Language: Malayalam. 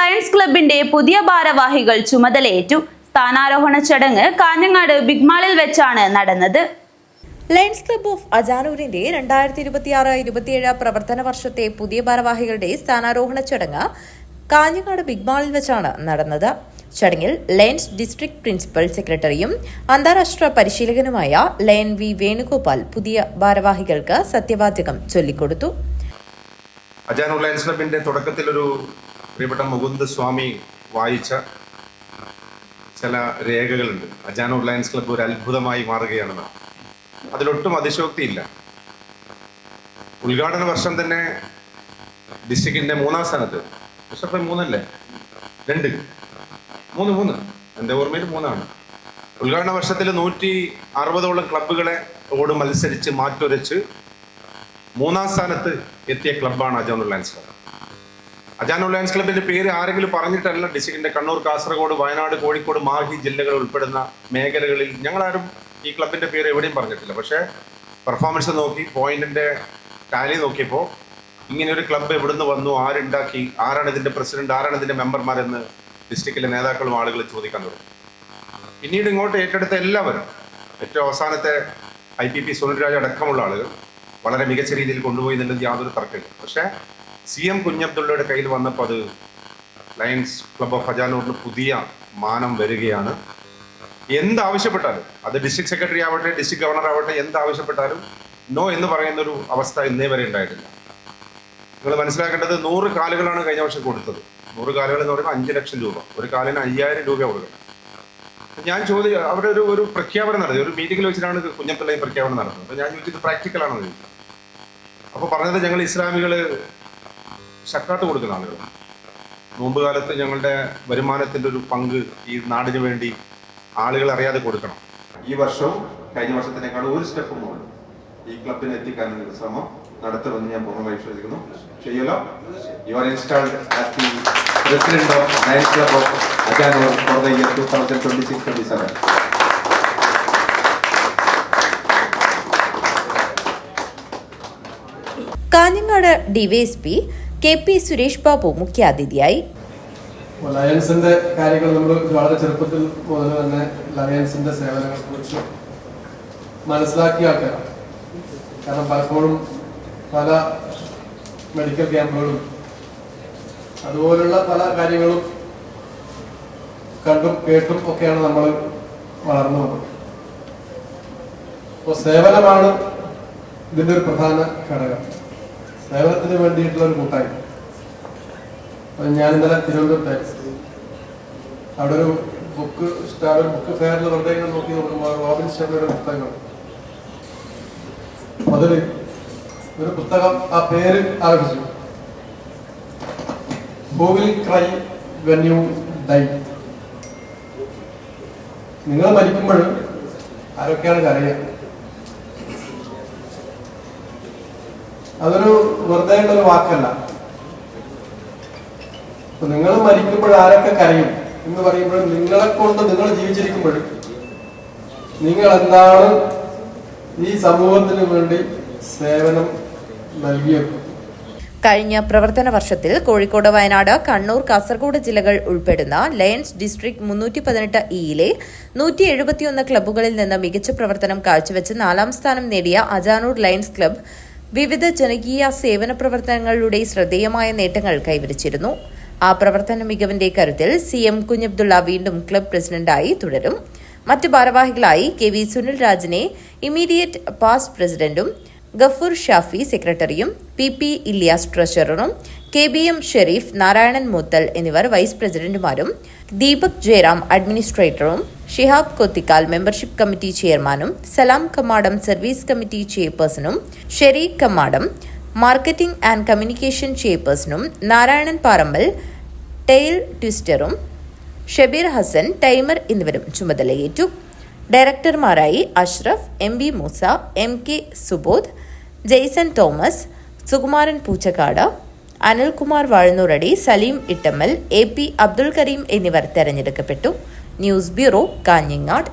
ലയൺസ് ക്ലബിന്റെ പുതിയ ഭാരവാഹികൾ ചുമതലയേറ്റു. സ്ഥാനാരോഹണ ചടങ്ങ് കാഞ്ഞങ്ങാട് ബിഗ് മാളിൽ വെച്ചാണ് നടന്നത്. ലയൺസ് ക്ലബ് ഓഫ് അജാനൂരിന്റെ 2026-27 പ്രവർത്തന വർഷത്തെ പുതിയ ഭാരവാഹികളുടെ സ്ഥാനാരോഹണ ചടങ്ങ് കാഞ്ഞങ്ങാട് ബിഗ് മാളിൽ വെച്ചാണ് നടന്നത്. ചടങ്ങിൽ ലയൺസ് ഡിസ്ട്രിക്ട് പ്രിൻസിപ്പൽ സെക്രട്ടറിയും അന്താരാഷ്ട്ര പരിശീലകനുമായ ലയൺ വി വേണുഗോപാൽ പുതിയ ഭാരവാഹികൾക്ക് സത്യവാചകം ചൊല്ലിക്കൊടുത്തു. അജാനൂർ ലയൺസ് ക്ലബിന്റെ തുടക്കത്തിൽ ഒരു പ്രിയപ്പെട്ട മുകുന്ദ സ്വാമി വായിച്ച ചില രേഖകളുണ്ട്. അജാനൂർ ലയൺസ് ക്ലബ്ബ് ഒരു അത്ഭുതമായി മാറുകയാണെന്ന്. അതിലൊട്ടും അതിശോക്തിയില്ല. ഉദ്ഘാടന വർഷം തന്നെ ഡിസ്ട്രിക്റ്റിന്റെ 3ാം സ്ഥാനത്ത്, പക്ഷെ 3 എൻ്റെ ഓർമ്മയിൽ 3 ഉദ്ഘാടന വർഷത്തിൽ 160ഓളം ക്ലബ്ബുകളെ ഓട് മത്സരിച്ച് മാറ്റുരച്ച് 3ാം സ്ഥാനത്ത് എത്തിയ ക്ലബ്ബാണ് Ajanur lions club. Ajanur lions ക്ലബിന്റെ പേര് ആരെങ്കിലും പറഞ്ഞിട്ടല്ല ഡിസ്ട്രിക്റ്റിന്റെ കണ്ണൂർ, കാസർഗോഡ്, വയനാട്, കോഴിക്കോട്, മാഹി ജില്ലകൾ ഉൾപ്പെടുന്ന മേഖലകളിൽ ഞങ്ങളാരും ഈ ക്ലബിന്റെ പേര് എവിടെയും പറഞ്ഞിട്ടില്ല. പക്ഷേ പെർഫോമൻസ് നോക്കി, പോയിന്റിന്റെ ടാലി നോക്കിയപ്പോൾ ഇങ്ങനെ ഒരു ക്ലബ്ബ് എവിടുന്ന് വന്നു, ആരുണ്ടാക്കി, ആരാണ് ഇതിന്റെ പ്രസിഡന്റ്, ആരാണ് ഇതിന്റെ മെമ്പർമാരെന്ന് ഡിസ്ട്രിക്റ്റിലെ നേതാക്കളും ആളുകൾ ചോദിക്കാൻ തുടങ്ങി. പിന്നീട് ഇങ്ങോട്ട് ഏറ്റെടുത്ത എല്ലാവരും, ഏറ്റവും അവസാനത്തെ IPP സുനിൽരാജ് അടക്കമുള്ള ആളുകൾ വളരെ മികച്ച രീതിയിൽ കൊണ്ടുപോയി എന്നുള്ളത് യാതൊരു തർക്കമില്ല. പക്ഷേ CM കുഞ്ഞബ്ദുള്ളയുടെ കയ്യിൽ വന്നപ്പോൾ അത് ലയൺസ് ക്ലബ് ഓഫ് അജാനൂറിന് പുതിയ മാനം വരികയാണ്. എന്താവശ്യപ്പെട്ടാലും, അത് ഡിസ്ട്രിക്ട് സെക്രട്ടറി ആവട്ടെ, ഡിസ്ട്രിക്ട് ഗവർണർ ആവട്ടെ, എന്താവശ്യപ്പെട്ടാലും നോ എന്ന് പറയുന്നൊരു അവസ്ഥ ഇന്നേ വരെ ഉണ്ടായിട്ടില്ല. നിങ്ങൾ മനസ്സിലാക്കേണ്ടത് 100 കാലുകളാണ് കഴിഞ്ഞ വർഷം കൊടുത്തത്. 100 കാലുകൾ എന്ന് പറയുമ്പോൾ 5 ലക്ഷം രൂപ, ഒരു കാലിന് 5000 രൂപ കൊടുക്കണം. ഞാൻ അവിടെ ഒരു പ്രഖ്യാപനം നടത്തി, ഒരു മീറ്റിംഗിൽ വെച്ചിട്ടാണ് കുഞ്ഞബ്ദുള്ള ഈ പ്രഖ്യാപനം നടത്തുന്നത്. അപ്പോൾ ഞാൻ ചോദിച്ചത് പ്രാക്ടിക്കലാണെന്ന് ചോദിച്ചു. അപ്പോൾ പറഞ്ഞത് ഞങ്ങൾ ഇസ്ലാമികൾ സക്കാത്ത് കൊടുക്കുന്ന ആളുകൾ, നോമ്പ് കാലത്ത് ഞങ്ങളുടെ വരുമാനത്തിൻ്റെ ഒരു പങ്ക് ഈ നാടിന് വേണ്ടി ആളുകൾ അറിയാതെ കൊടുക്കണം. ഈ വർഷവും കഴിഞ്ഞ വർഷത്തിനേക്കാൾ ഒരു സ്റ്റെപ്പ് മുകളിൽ ഈ ക്ലബിനെ എത്തിക്കാനുള്ള ശ്രമം നടത്തുമെന്ന് ഞാൻ പൂർണ്ണമായി വിശ്വസിക്കുന്നു. ചെയ്യലോ. You are installed as the president of lions club of Ajanur for the year 2026-27. Kanhangad DYSP KP Suresh Babu മുഖ്യാതിഥിയായി. ലയൺസിന്റെ കാര്യങ്ങൾ നമ്മൾ വളരെ ചെറുപ്പത്തിൽ മുതൽ തന്നെ ലയൺസിന്റെ സേവനങ്ങളെ കുറിച്ച് മനസ്സിലാക്കിയാക്കുക. കാരണം പലപ്പോഴും പല മെഡിക്കൽ ക്യാമ്പുകളും അതുപോലുള്ള പല കാര്യങ്ങളും കണ്ടും കേട്ടും ഒക്കെയാണ് നമ്മൾ വളർന്നു വന്നത്. അപ്പോൾ സേവനമാണ് ഇതിൻ്റെ ഒരു പ്രധാന ഘടകം. സേവനത്തിന് വേണ്ടിയിട്ടുള്ള ഒരു കൂട്ടായ്മ. ഞാൻ ഇന്നലെ തിരുവനന്തപുരത്തായിരുന്നു. അവിടെ ഒരു ബുക്ക് ഫെയറിൽ വെറുതെ നോക്കി നോക്കുമ്പോൾ റോബിൻ ശർമ്മയുടെ പുസ്തകങ്ങൾ, അതിൽ ഒരു പുസ്തകം, ആ പേര് ആരംഭിച്ചു, who will cry when you dye. നിങ്ങൾ മരിക്കുമ്പോൾ ആരൊക്കെയാണ് കരയുക? അതൊരു വെറുതെ ഉള്ളൊരു വാക്കല്ല. നിങ്ങൾ മരിക്കുമ്പോൾ ആരൊക്കെ കരയും എന്ന് പറയുമ്പോൾ നിങ്ങളെ കൊണ്ട്, നിങ്ങൾ ജീവിച്ചിരിക്കുമ്പോൾ നിങ്ങൾ എന്താണ് ഈ സമൂഹത്തിന് വേണ്ടി സേവനം നൽകിയത്? കഴിഞ്ഞ പ്രവർത്തന വർഷത്തിൽ കോഴിക്കോട്, വയനാട്, കണ്ണൂർ, കാസർഗോഡ് ജില്ലകൾ ഉൾപ്പെടുന്ന ലയൺസ് ഡിസ്ട്രിക്ട് 318E-യിലെ 171 ക്ലബ്ബുകളിൽ നിന്ന് മികച്ച പ്രവർത്തനം കാഴ്ചവെച്ച് 4ാം സ്ഥാനം നേടിയ അജാനൂർ ലയൺസ് ക്ലബ്ബ് വിവിധ ജനകീയ സേവന പ്രവർത്തനങ്ങളിലൂടെ ശ്രദ്ധേയമായ നേട്ടങ്ങൾ കൈവരിച്ചിരുന്നു. ആ പ്രവർത്തന മികവിന്റെ കരുത്തിൽ CM കുഞ്ഞബ്ദുള്ള വീണ്ടും ക്ലബ്ബ് പ്രസിഡന്റായി തുടരും. മറ്റ് ഭാരവാഹികളായി KV സുനിൽരാജിനെ ഇമ്മീഡിയറ്റ് പാസ്റ്റ് പ്രസിഡന്റും, ഗഫൂർ ഷാഫി സെക്രട്ടറിയും, PP ഇല്യാസ് ട്രഷററും, KBM ഷെരീഫ്, നാരായണൻ മൂത്തൽ എന്നിവർ വൈസ് പ്രസിഡന്റുമാരും, ദീപക് ജയറാം അഡ്മിനിസ്ട്രേറ്ററും, ഷിഹാബ് കൊത്തിക്കാൽ മെമ്പർഷിപ്പ് കമ്മിറ്റി ചെയർമാനും, സലാം കമ്മാടം സർവീസ് കമ്മിറ്റി ചെയർപേഴ്സണും, Shareeq Kammadam marketing and communication ചെയർപേഴ്സണും, നാരായണൻ പാറമ്പൽ ടെയിൽ ട്വിസ്റ്ററും, ഷബീർ ഹസൻ ടൈമർ എന്നിവരും ചുമതലയേറ്റു. ഡയറക്ടർമാരായി Ashraf, MB Moosa, MK Subodh, Jaison Thomas, Sukumaran Poochakkad, Anilkumar Vazhannooradi, Saleem Ittammal, AP Abdul Kareem എന്നിവർ തെരഞ്ഞെടുക്കപ്പെട്ടു. News bureau, Kanhangad.